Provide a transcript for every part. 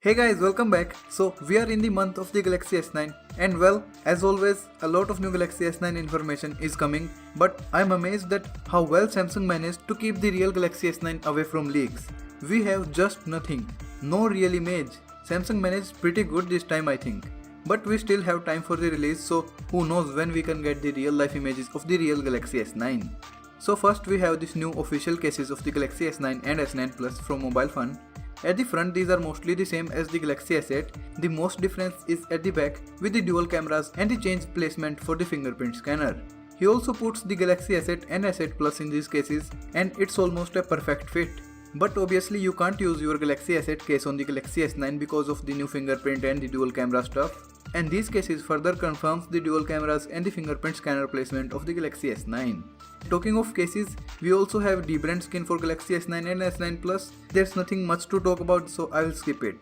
Hey guys, welcome back. So we are in the month of the Galaxy S9 and well, as always, a lot of new Galaxy S9 information is coming, but I'm amazed at how well Samsung managed to keep the real Galaxy S9 away from leaks. We have just nothing, no real image. Samsung managed pretty good this time I think. But we still have time for the release, so who knows when we can get the real life images of the real Galaxy S9. So first we have these new official cases of the Galaxy S9 and S9 Plus from Mobile Fun. At the front these are mostly the same as the Galaxy S8, the most difference is at the back with the dual cameras and the changed placement for the fingerprint scanner. He also puts the Galaxy S8 and S8 Plus in these cases and it's almost a perfect fit. But obviously you can't use your Galaxy S8 case on the Galaxy S9 because of the new fingerprint and the dual camera stuff. And these cases further confirms the dual cameras and the fingerprint scanner placement of the Galaxy S9. Talking of cases, we also have Dbrand skin for Galaxy S9 and S9 Plus. There's nothing much to talk about, so I'll skip it.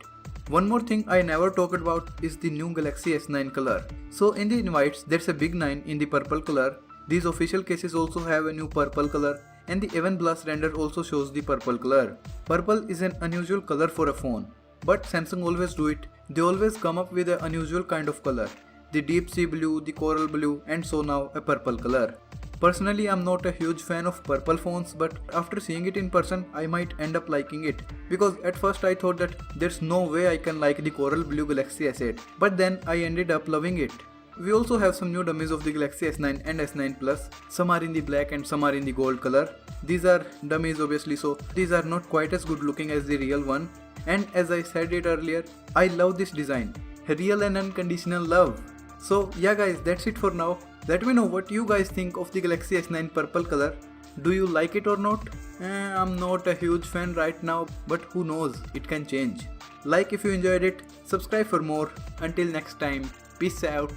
One more thing I never talked about is the new Galaxy S9 color. So in the invites there's a big 9 in the purple color. These official cases also have a new purple color and the Event Blast render also shows the purple color. Purple is an unusual color for a phone. But Samsung always do it. They always come up with an unusual kind of color. The deep sea blue, the coral blue and so now a purple color. Personally, I'm not a huge fan of purple phones, but after seeing it in person, I might end up liking it. Because at first I thought that there's no way I can like the coral blue Galaxy S8, but then I ended up loving it. We also have some new dummies of the Galaxy S9 and S9 Plus. Some are in the black and some are in the gold color. These are dummies obviously, so these are not quite as good looking as the real one. And as I said it earlier, I love this design. Real and unconditional love. So yeah guys, that's it for now. Let me know what you guys think of the Galaxy S9 purple color. Do you like it or not? I'm not a huge fan right now, but who knows, it can change. Like if you enjoyed it, subscribe for more. Until next time, peace out.